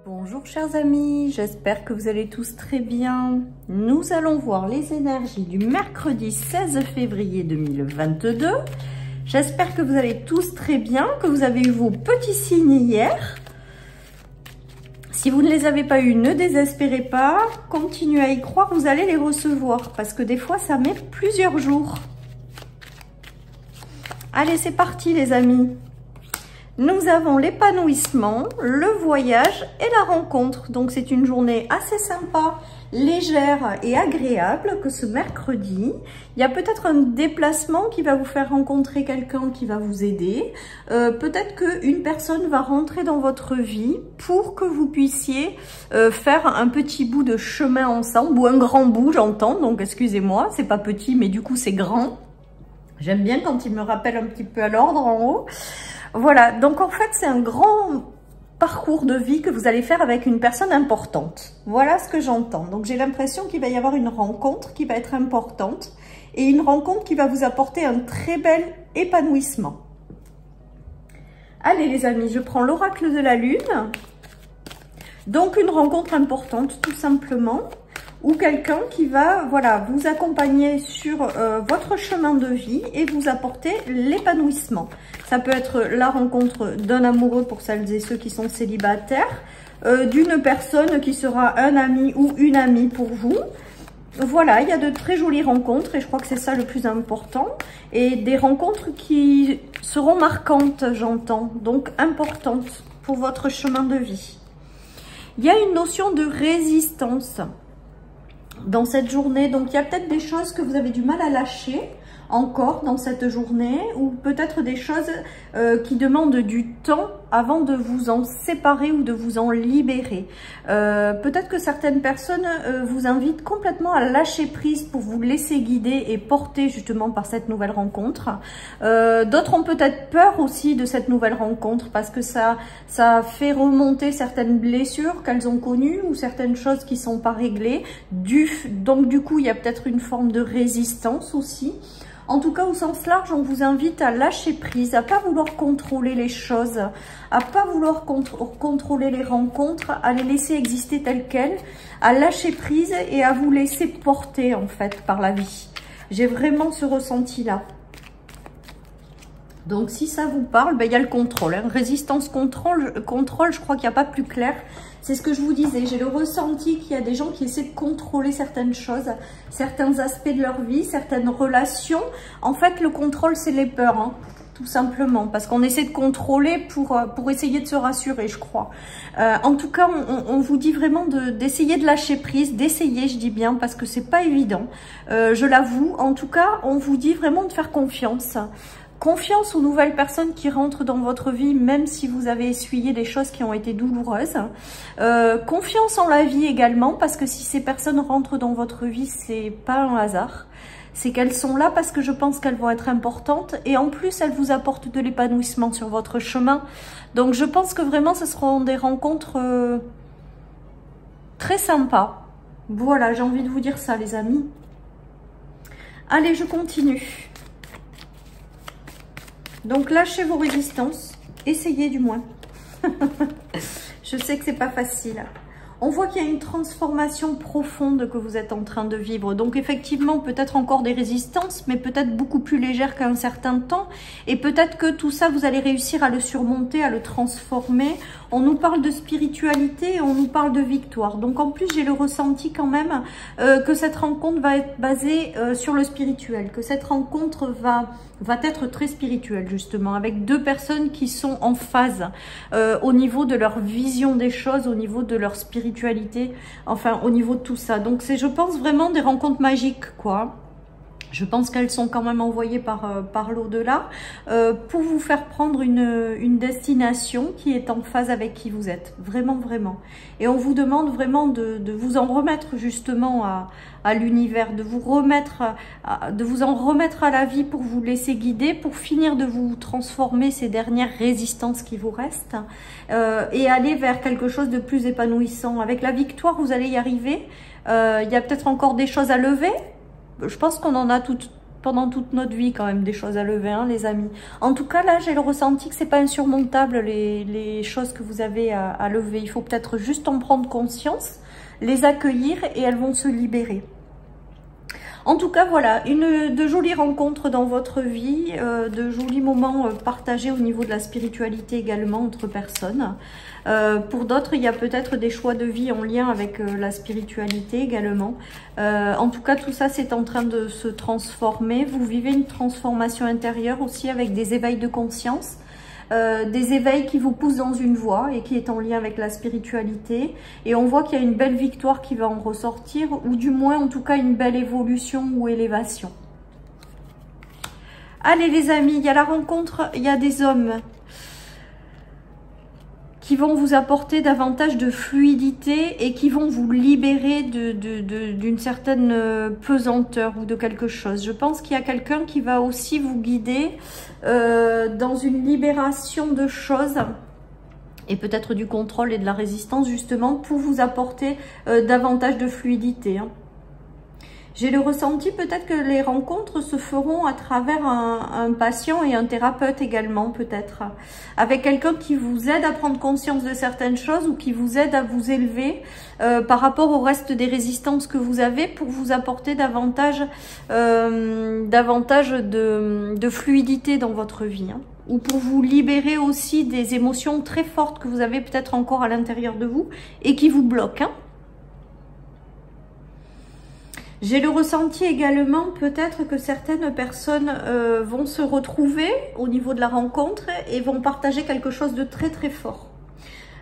Bonjour chers amis, j'espère que vous allez tous très bien. Nous allons voir les énergies du mercredi 16 février 2022. J'espère que vous allez tous très bien, que vous avez eu vos petits signes hier. Si vous ne les avez pas eus, ne désespérez pas, continuez à y croire, vous allez les recevoir parce que des fois ça met plusieurs jours. Allez, c'est parti les amis. Nous avons l'épanouissement, le voyage et la rencontre. Donc c'est une journée assez sympa, légère et agréable que ce mercredi. Il y a peut-être un déplacement qui va vous faire rencontrer quelqu'un qui va vous aider. Peut-être qu'une personne va rentrer dans votre vie pour que vous puissiez faire un petit bout de chemin ensemble, ou un grand bout j'entends, donc excusez-moi, c'est pas petit mais du coup c'est grand. J'aime bien quand il me rappelle un petit peu à l'ordre en haut. Voilà, donc en fait, c'est un grand parcours de vie que vous allez faire avec une personne importante. Voilà ce que j'entends. Donc, j'ai l'impression qu'il va y avoir une rencontre qui va être importante et une rencontre qui va vous apporter un très bel épanouissement. Allez les amis, je prends l'oracle de la lune. Donc, une rencontre importante, tout simplement. Ou quelqu'un qui va vous accompagner sur votre chemin de vie et vous apporter l'épanouissement. Ça peut être la rencontre d'un amoureux pour celles et ceux qui sont célibataires, d'une personne qui sera un ami ou une amie pour vous. Voilà, il y a de très jolies rencontres et je crois que c'est ça le plus important. Et des rencontres qui seront marquantes, j'entends, donc importantes pour votre chemin de vie. Il y a une notion de résistance dans cette journée, donc il y a peut-être des choses que vous avez du mal à lâcher encore dans cette journée, ou peut-être des choses qui demandent du temps avant de vous en séparer ou de vous en libérer. Peut-être que certaines personnes vous invitent complètement à lâcher prise pour vous laisser guider et porter justement par cette nouvelle rencontre. D'autres ont peut-être peur aussi de cette nouvelle rencontre parce que ça fait remonter certaines blessures qu'elles ont connues ou certaines choses qui ne sont pas réglées. Donc du coup, il y a peut-être une forme de résistance aussi. En tout cas, au sens large, on vous invite à lâcher prise, à pas vouloir contrôler les choses, à pas vouloir contrôler les rencontres, à les laisser exister telles quelles, à lâcher prise et à vous laisser porter en fait par la vie. J'ai vraiment ce ressenti-là. Donc, si ça vous parle, ben, il y a le contrôle. Hein. Résistance, contrôle, je crois qu'il n'y a pas plus clair. C'est ce que je vous disais. J'ai le ressenti qu'il y a des gens qui essaient de contrôler certaines choses, certains aspects de leur vie, certaines relations. En fait, le contrôle, c'est les peurs, hein, tout simplement. Parce qu'on essaie de contrôler pour essayer de se rassurer, je crois. En tout cas, on vous dit vraiment d'essayer de lâcher prise, d'essayer, je dis bien, parce que c'est pas évident. Je l'avoue. En tout cas, on vous dit vraiment de faire confiance. Confiance aux nouvelles personnes qui rentrent dans votre vie, même si vous avez essuyé des choses qui ont été douloureuses. Confiance en la vie également, parce que si ces personnes rentrent dans votre vie, c'est pas un hasard. C'est qu'elles sont là parce que je pense qu'elles vont être importantes et en plus, elles vous apportent de l'épanouissement sur votre chemin. Donc, je pense que vraiment, ce seront des rencontres très sympas. Voilà, j'ai envie de vous dire ça, les amis. Allez, je continue. Donc, lâchez vos résistances. Essayez du moins. Je sais que c'est pas facile. On voit qu'il y a une transformation profonde que vous êtes en train de vivre. Donc, effectivement, peut-être encore des résistances, mais peut-être beaucoup plus légères qu'à un certain temps. Et peut-être que tout ça, vous allez réussir à le surmonter, à le transformer. On nous parle de spiritualité et on nous parle de victoire. Donc, en plus, j'ai le ressenti quand même que cette rencontre va être basée sur le spirituel. Que cette rencontre va être très spirituelle, justement, avec deux personnes qui sont en phase au niveau de leur vision des choses, au niveau de leur spiritualité, enfin, au niveau de tout ça. Donc, c'est, je pense, vraiment des rencontres magiques, quoi. Je pense qu'elles sont quand même envoyées par l'au-delà pour vous faire prendre une destination qui est en phase avec qui vous êtes. Vraiment, vraiment. Et on vous demande vraiment de vous en remettre justement à l'univers, de vous en remettre à la vie pour vous laisser guider, pour finir de vous transformer ces dernières résistances qui vous restent et aller vers quelque chose de plus épanouissant. Avec la victoire, vous allez y arriver. Il y a peut-être encore des choses à lever. Je pense qu'on en a pendant toute notre vie quand même des choses à lever, hein, les amis. En tout cas, là, j'ai le ressenti que c'est pas insurmontable les choses que vous avez à lever. Il faut peut-être juste en prendre conscience, les accueillir et elles vont se libérer. En tout cas, voilà, de jolies rencontres dans votre vie, de jolis moments partagés au niveau de la spiritualité également entre personnes. Pour d'autres, il y a peut-être des choix de vie en lien avec la spiritualité également. En tout cas, tout ça, c'est en train de se transformer. Vous vivez une transformation intérieure aussi avec des éveils de conscience. Des éveils qui vous poussent dans une voie et qui est en lien avec la spiritualité. Et on voit qu'il y a une belle victoire qui va en ressortir, ou du moins en tout cas une belle évolution ou élévation. Allez les amis, il y a la rencontre, il y a des hommes qui vont vous apporter davantage de fluidité et qui vont vous libérer d'une certaine pesanteur ou de quelque chose. Je pense qu'il y a quelqu'un qui va aussi vous guider dans une libération de choses et peut-être du contrôle et de la résistance justement pour vous apporter davantage de fluidité, hein. J'ai le ressenti peut-être que les rencontres se feront à travers un patient et un thérapeute également peut-être. Avec quelqu'un qui vous aide à prendre conscience de certaines choses ou qui vous aide à vous élever par rapport au reste des résistances que vous avez pour vous apporter davantage de fluidité dans votre vie, hein. Ou pour vous libérer aussi des émotions très fortes que vous avez peut-être encore à l'intérieur de vous et qui vous bloquent, hein. J'ai le ressenti également peut-être que certaines personnes vont se retrouver au niveau de la rencontre et vont partager quelque chose de très très fort.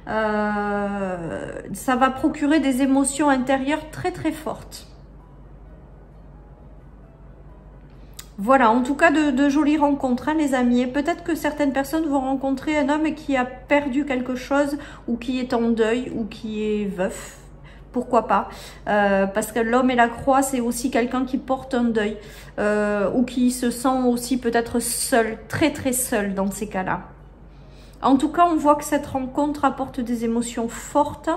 Ça va procurer des émotions intérieures très très fortes. Voilà, en tout cas de jolies rencontres, hein, les amis. Et peut-être que certaines personnes vont rencontrer un homme qui a perdu quelque chose ou qui est en deuil ou qui est veuf. Pourquoi pas, parce que l'homme et la croix, c'est aussi quelqu'un qui porte un deuil ou qui se sent aussi peut-être seul, très très seul dans ces cas-là. En tout cas, on voit que cette rencontre apporte des émotions fortes,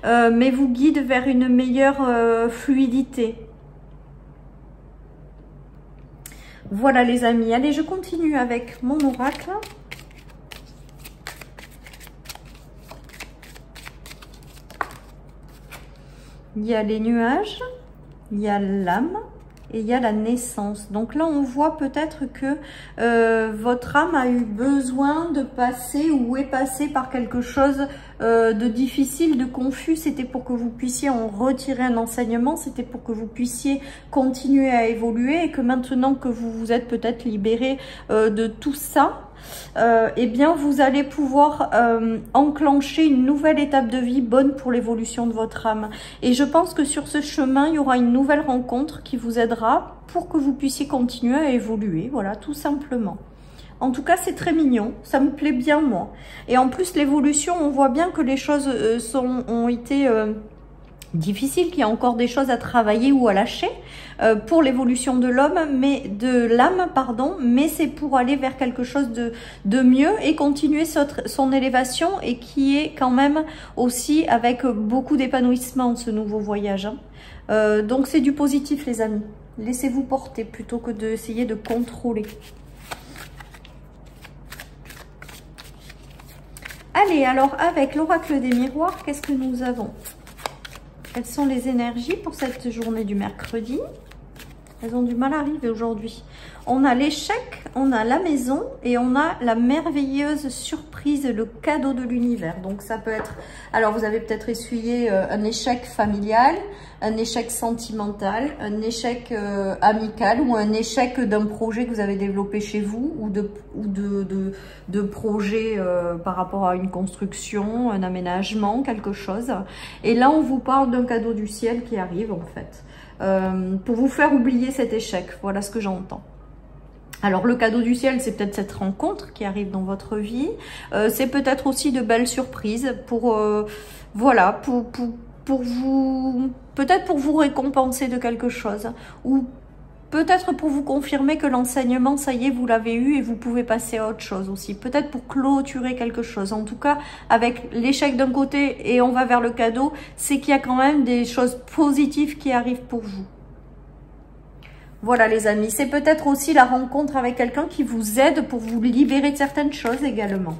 mais vous guide vers une meilleure fluidité. Voilà les amis, allez, je continue avec mon oracle. Il y a les nuages, il y a l'âme et il y a la naissance. Donc là, on voit peut-être que votre âme a eu besoin de passer ou est passée par quelque chose de difficile, de confus. C'était pour que vous puissiez en retirer un enseignement, c'était pour que vous puissiez continuer à évoluer et que maintenant que vous vous êtes peut-être libéré de tout ça, eh bien vous allez pouvoir enclencher une nouvelle étape de vie bonne pour l'évolution de votre âme. Et je pense que sur ce chemin, il y aura une nouvelle rencontre qui vous aidera pour que vous puissiez continuer à évoluer, voilà, tout simplement. En tout cas, c'est très mignon, ça me plaît bien moi. Et en plus, l'évolution, on voit bien que les choses ont été difficiles, qu'il y a encore des choses à travailler ou à lâcher pour l'évolution de l'homme, mais de l'âme, pardon, mais c'est pour aller vers quelque chose de mieux et continuer son élévation et qui est quand même aussi avec beaucoup d'épanouissement ce nouveau voyage, hein. Donc c'est du positif les amis, laissez-vous porter plutôt que d'essayer de contrôler. Allez, alors avec l'oracle des miroirs, qu'est-ce que nous avons? Quelles sont les énergies pour cette journée du mercredi? Elles ont du mal à arriver aujourd'hui. On a l'échec, on a la maison et on a la merveilleuse surprise, le cadeau de l'univers. Donc ça peut être... Alors vous avez peut-être essuyé un échec familial, un échec sentimental, un échec amical ou un échec d'un projet que vous avez développé chez vous ou de projet par rapport à une construction, un aménagement, quelque chose. Et là on vous parle d'un cadeau du ciel qui arrive en fait. Pour vous faire oublier cet échec, voilà ce que j'entends. Alors le cadeau du ciel, c'est peut-être cette rencontre qui arrive dans votre vie. C'est peut-être aussi de belles surprises pour voilà, pour vous, peut-être pour vous récompenser de quelque chose, ou peut-être pour vous confirmer que l'enseignement, ça y est, vous l'avez eu et vous pouvez passer à autre chose aussi. Peut-être pour clôturer quelque chose. En tout cas, avec l'échec d'un côté et on va vers le cadeau, c'est qu'il y a quand même des choses positives qui arrivent pour vous. Voilà les amis, c'est peut-être aussi la rencontre avec quelqu'un qui vous aide pour vous libérer de certaines choses également.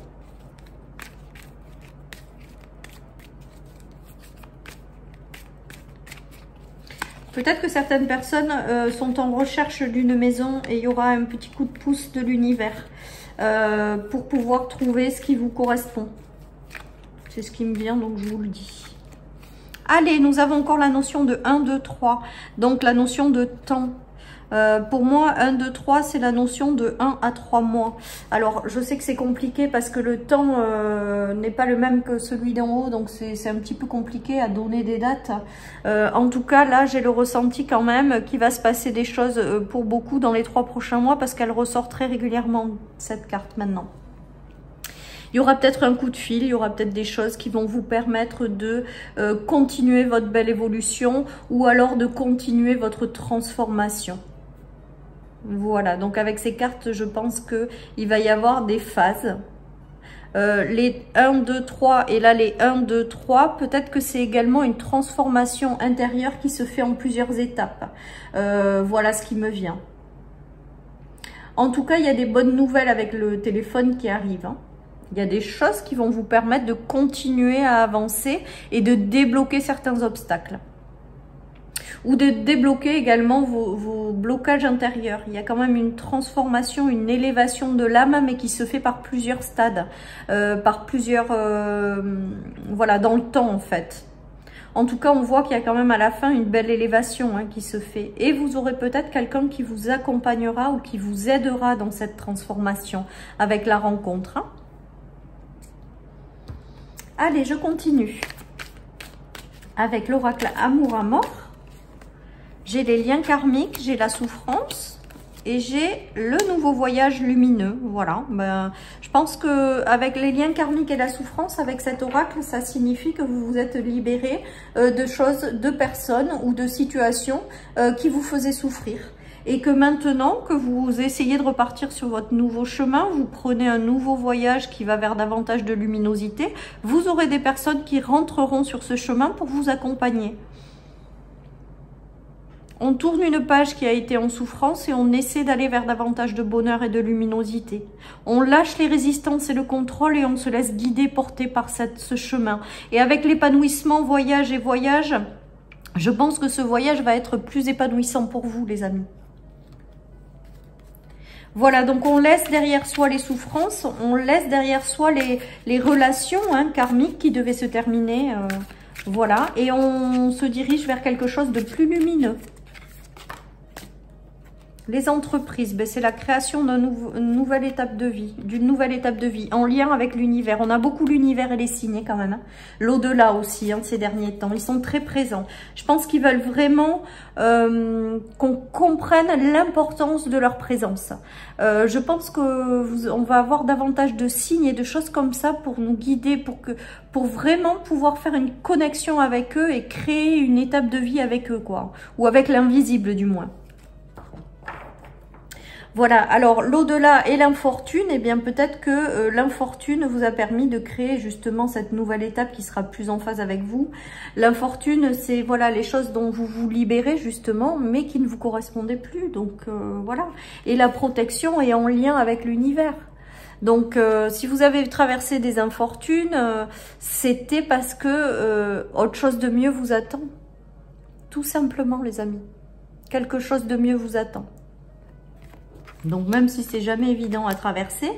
Peut-être que certaines personnes sont en recherche d'une maison et il y aura un petit coup de pouce de l'univers pour pouvoir trouver ce qui vous correspond. C'est ce qui me vient, donc je vous le dis. Allez, nous avons encore la notion de 1, 2, 3. Donc la notion de temps. Pour moi, 1, 2, 3, c'est la notion de 1 à 3 mois. Alors, je sais que c'est compliqué parce que le temps n'est pas le même que celui d'en haut. Donc, c'est un petit peu compliqué à donner des dates. En tout cas, là, j'ai le ressenti quand même qu'il va se passer des choses pour beaucoup dans les 3 prochains mois parce qu'elle ressort très régulièrement, cette carte maintenant. Il y aura peut-être un coup de fil, il y aura peut-être des choses qui vont vous permettre de continuer votre belle évolution ou alors de continuer votre transformation. Voilà, donc avec ces cartes, je pense qu'il va y avoir des phases. Les 1, 2, 3 et là les 1, 2, 3, peut-être que c'est également une transformation intérieure qui se fait en plusieurs étapes. Voilà ce qui me vient. En tout cas, il y a des bonnes nouvelles avec le téléphone qui arrive, hein. Il y a des choses qui vont vous permettre de continuer à avancer et de débloquer certains obstacles. Ou de débloquer également vos blocages intérieurs. Il y a quand même une transformation, une élévation de l'âme, mais qui se fait par plusieurs stades, par plusieurs... voilà, dans le temps en fait. En tout cas, on voit qu'il y a quand même à la fin une belle élévation qui se fait. Et vous aurez peut-être quelqu'un qui vous accompagnera ou qui vous aidera dans cette transformation avec la rencontre. Hein. Allez, je continue avec l'oracle Amour à mort. J'ai les liens karmiques, j'ai la souffrance et j'ai le nouveau voyage lumineux. Voilà, je pense que avec les liens karmiques et la souffrance, avec cet oracle, ça signifie que vous vous êtes libéré de choses, de personnes ou de situations qui vous faisaient souffrir. Et que maintenant que vous essayez de repartir sur votre nouveau chemin, vous prenez un nouveau voyage qui va vers davantage de luminosité, vous aurez des personnes qui rentreront sur ce chemin pour vous accompagner. On tourne une page qui a été en souffrance et on essaie d'aller vers davantage de bonheur et de luminosité. On lâche les résistances et le contrôle et on se laisse guider, porter par ce chemin. Et avec l'épanouissement, voyage et voyage, je pense que ce voyage va être plus épanouissant pour vous, les amis. Voilà, donc on laisse derrière soi les souffrances, on laisse derrière soi les relations karmiques qui devaient se terminer. Voilà, et on se dirige vers quelque chose de plus lumineux. Les entreprises, c'est la création d'une nouvelle étape de vie, en lien avec l'univers. On a beaucoup l'univers et les signes quand même. Hein. L'au-delà aussi, ces derniers temps. Ils sont très présents. Je pense qu'ils veulent vraiment qu'on comprenne l'importance de leur présence. Je pense qu'on va avoir davantage de signes et de choses comme ça pour nous guider, pour vraiment pouvoir faire une connexion avec eux et créer une étape de vie avec eux, quoi. Ou avec l'invisible du moins. Voilà, alors l'au-delà et l'infortune, eh bien peut-être que l'infortune vous a permis de créer justement cette nouvelle étape qui sera plus en phase avec vous. L'infortune, c'est voilà les choses dont vous vous libérez justement, mais qui ne vous correspondaient plus. Donc voilà. Et la protection est en lien avec l'univers. Donc si vous avez traversé des infortunes, c'était parce que autre chose de mieux vous attend. Tout simplement les amis. Quelque chose de mieux vous attend. Donc même si c'est jamais évident à traverser,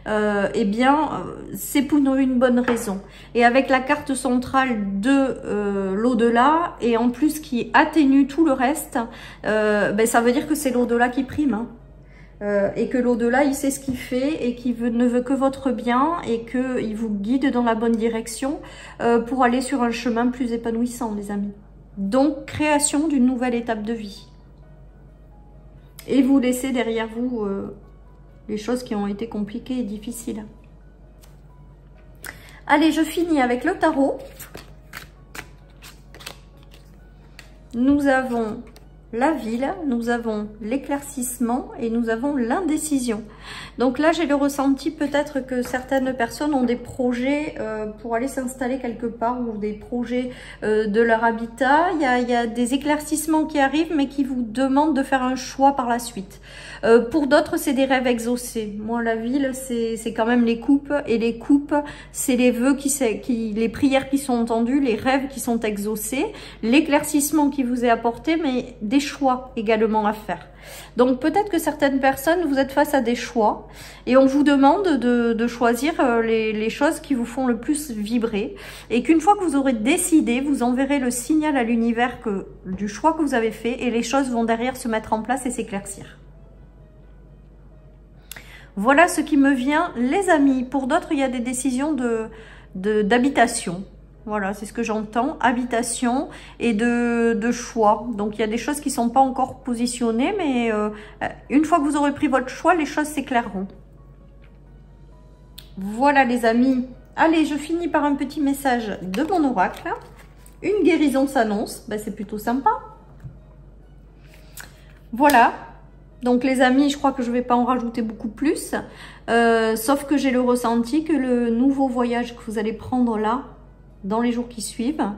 eh bien c'est pour une bonne raison. Et avec la carte centrale de l'au-delà et en plus qui atténue tout le reste, ça veut dire que c'est l'au-delà qui prime. Hein. Et que l'au-delà il sait ce qu'il fait et qu'il ne veut que votre bien et qu'il vous guide dans la bonne direction pour aller sur un chemin plus épanouissant les amis. Donc création d'une nouvelle étape de vie. Et vous laissez derrière vous les choses qui ont été compliquées et difficiles. Allez, je finis avec le tarot. Nous avons la ville, nous avons l'éclaircissement et nous avons l'indécision. Donc là, j'ai le ressenti peut-être que certaines personnes ont des projets pour aller s'installer quelque part ou des projets de leur habitat. Il y a des éclaircissements qui arrivent mais qui vous demandent de faire un choix par la suite. Pour d'autres, c'est des rêves exaucés. Moi, la ville, c'est quand même les coupes. Et les coupes, c'est les vœux, les prières qui sont entendues, les rêves qui sont exaucés, l'éclaircissement qui vous est apporté, mais des choix également à faire. Donc peut-être que certaines personnes, vous êtes face à des choix et on vous demande de choisir les choses qui vous font le plus vibrer et qu'une fois que vous aurez décidé, vous enverrez le signal à l'univers du choix que vous avez fait et les choses vont derrière se mettre en place et s'éclaircir. Voilà ce qui me vient, les amis. Pour d'autres, il y a des décisions d'habitation. Voilà, c'est ce que j'entends, habitation et de choix. Donc, il y a des choses qui ne sont pas encore positionnées, mais une fois que vous aurez pris votre choix, les choses s'éclaireront. Voilà, les amis. Allez, je finis par un petit message de mon oracle. Une guérison s'annonce. Ben, c'est plutôt sympa. Voilà. Donc, les amis, je crois que je ne vais pas en rajouter beaucoup plus. Sauf que j'ai le ressenti que le nouveau voyage que vous allez prendre là, dans les jours qui suivent,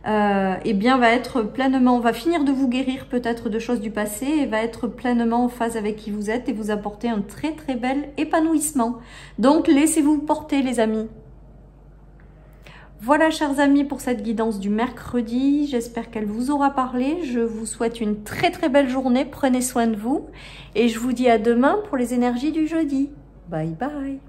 eh bien va être pleinement, va finir de vous guérir peut-être de choses du passé et va être pleinement en phase avec qui vous êtes et vous apporter un très très bel épanouissement. Donc laissez-vous porter, les amis. Voilà, chers amis, pour cette guidance du mercredi. J'espère qu'elle vous aura parlé. Je vous souhaite une très très belle journée. Prenez soin de vous et je vous dis à demain pour les énergies du jeudi. Bye bye.